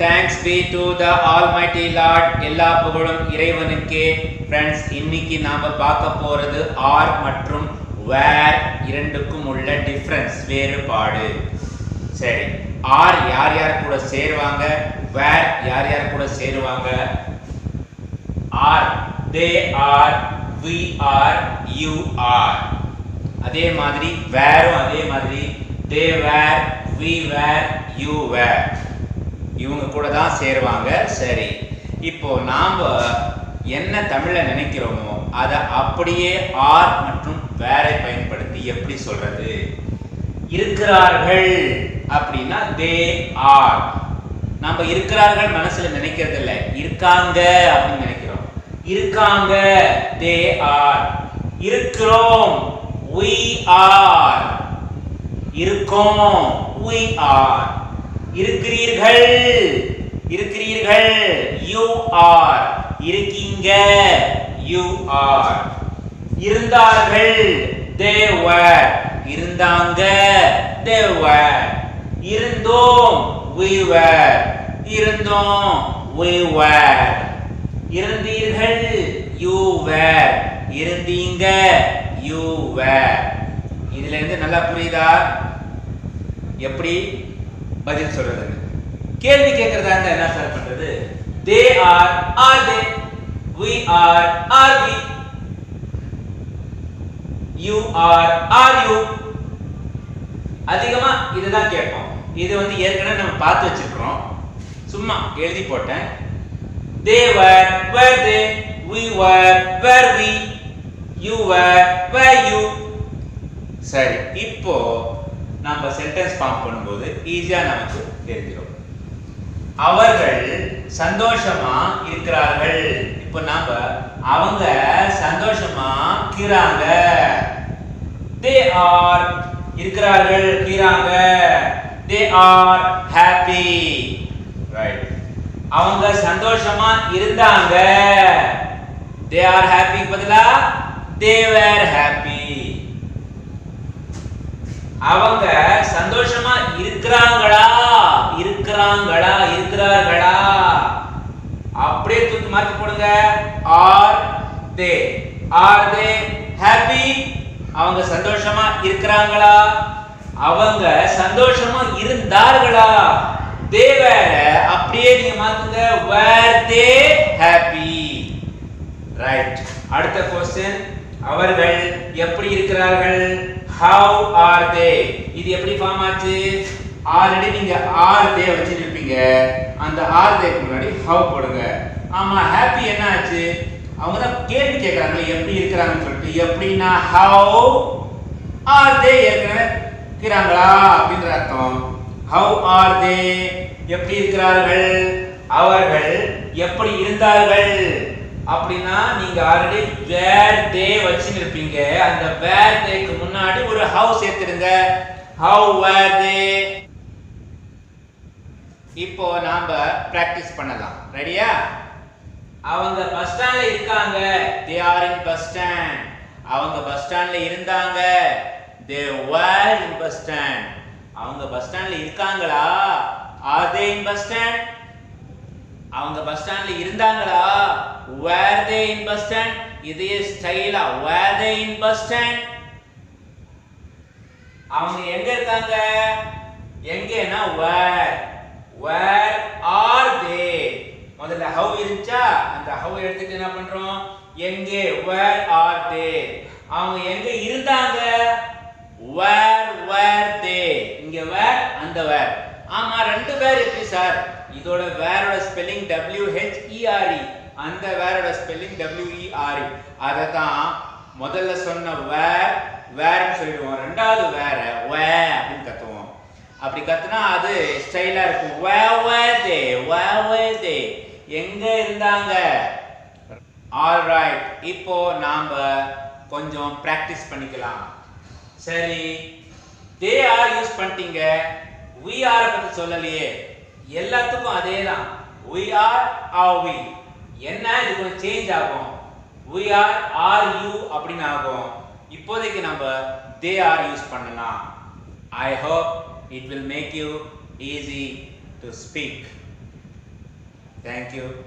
thanks be to the Almighty Lord. எல்லா புகழும் இறைவனுக்கே. Friends, இன்னைக்கு நாம பார்க்க போறது are மற்றும் where இரண்டுக்கும் உள்ள டிஃபரன்ஸ், வேறுபாடு. சரி, are யார் யார் கூட சேருவாங்க, where யார் யார் கூட சேருவாங்க? are, they are, we are, you are. அதே மாதிரி where அதே மாதிரி they were, we were, you were. இவங்க கூட தான் சேருவாங்க. சரி, இப்போ நாம என்ன தமிழ்ல நினைக்கிறோமோ அதை அப்படியே ஆர் மற்றும் வேரை பயன்படுத்தி எப்படி சொல்றது? இருக்கிறார்கள் அப்படின்னா தே ஆர். நம்ம இருக்கிறார்கள் மனசுல நினைக்கிறது இல்லை, இருக்காங்க அப்படின்னு நினைக்கிறோம். இருக்காங்க தே ஆர். இருக்கிறோம் we are. இருக்கோம் we are. இருக்கிறீர்கள் இருக்கிறீர்கள் you are. இருக்கீங்க you are. இருந்தார்கள் they were. இருந்தாங்க they were. இருந்தோம் we were. இருந்தோம் we were. இருந்தீர்கள் you were. இருந்தீங்க you were. இதுல இருந்து நல்லா புரியுதா எப்படி பதில் சொல்றது? கேள்வி கேட்கறதா இருந்தா என்ன சார் பண்றது? they are they? we are we? you are you? அதிகமா இதுதான் கேட்போம். இது ஏற்கனவே நம்ம பார்த்து வச்சிருக்கிறோம், சும்மா எழுதி போட்டேன். they were they? we were we? you were you? சரி, இப்போ நம்ம சென்டென்ஸ் ஃபார்ம் பண்ணும்போது ஈஸியா நமக்கு தெரிஞ்சிடும். அவர்கள் சந்தோஷமா இருக்கிறார்கள். இப்போ நாம அவங்க சந்தோஷமா இருக்கிறாங்க. they are இருக்கிறார்கள் இருக்கிறாங்க. they are happy. right. அவங்க சந்தோஷமா இருந்தாங்க. they are happy பதிலா they were happy. அவங்க சந்தோஷமா இருக்கிறாங்களா இருக்கிறாங்களா இருக்கிறார்களா? அப்படியே தூக்கி மாத்தி போடுங்க. are they happy? அவங்க சந்தோஷமா இருக்கிறாங்களா? அவங்க சந்தோஷமா இருந்தார்களா? they were. அப்படியே நீங்க மாத்துங்க were they happy? right. அடுத்த क्वेश्चन, அவர்கள் எப்படி இருக்கிறார்கள்? how are they? இது எப்படி ஃபார்ம் ஆச்சு? ஆல்ரெடி நீங்க are they வச்சிருப்பீங்க, அந்த are they க்கு முன்னாடி how போடுங்க. ஆமா, happy என்ன ஆச்சு? அவங்க தான் கேள்வி கேக்குறாங்க எப்படி இருக்கிறாங்கன்னு சொல்லிட்டு. எப்படின்னா how are they இருக்கிறாங்களா அப்படின்ற அர்த்தம். how are they எப்படி இருக்கிறார்கள்? அவர்கள் எப்படி இருந்தார்கள் அப்படின்னா நீங்க ஆல்ரெடி where they வச்சிருப்பீங்க, அந்த where they க்கு முன்னாடி ஒரு how சேர்த்துடுங்க. how were they? இப்போ நாம பிராக்டீஸ் பண்ணலாம். ரெடியா? அவங்க பஸ் ஸ்டாண்ட்ல இருக்காங்க. they are in bus stand. அவங்க பஸ் ஸ்டாண்ட்ல இருந்தாங்க. they were in bus stand. அவங்க பஸ் ஸ்டாண்ட்ல இருக்காங்களா? are they in bus stand? அவங்க பஸ் ஸ்டாண்ட்ல இருந்தாங்களா? were they in bus stand? இதே ஸ்டைலா were they in bus stand? அவங்க எங்க இருக்காங்க? எங்கனா where are they? முதல்ல how இருந்துச்சா, அந்த how எடுத்துட்டு என்ன பண்றோம்? எங்கே where are they? அவங்க எங்க இருந்தாங்க? where were they? இங்க where, அந்த where. ஆமா, ரெண்டு வேர் எப்படி சார்? இதோட வேரோட ஸ்பெல்லிங் WHERE, அந்த வேரோட ஸ்பெல்லிங் WERE. அததான் முதல்ல சொன்ன வேர்னு சொல்லிடுவோம், ரெண்டாவது வேற அப்படின்னு கத்துவோம். அப்படி கத்துனா அது ஸ்டைலா இருக்கும். where were they? எங்க இருந்தாங்க? All right. இப்போ நாம கொஞ்சம் பிராக்டிஸ் பண்ணிக்கலாம். சரி, they are யூஸ் பண்ணிட்டீங்க, we are பத்தி சொல்லலையே. எல்லாத்துக்கும் அதேதான். we are we. என்ன இது கொஞ்சம் சேஞ்ச் ஆகும். we are you அப்படின்னு ஆகும். இப்போதைக்கு நம்ம they are யூஸ் பண்ணலாம். I hope it will make you easy to speak. Thank you.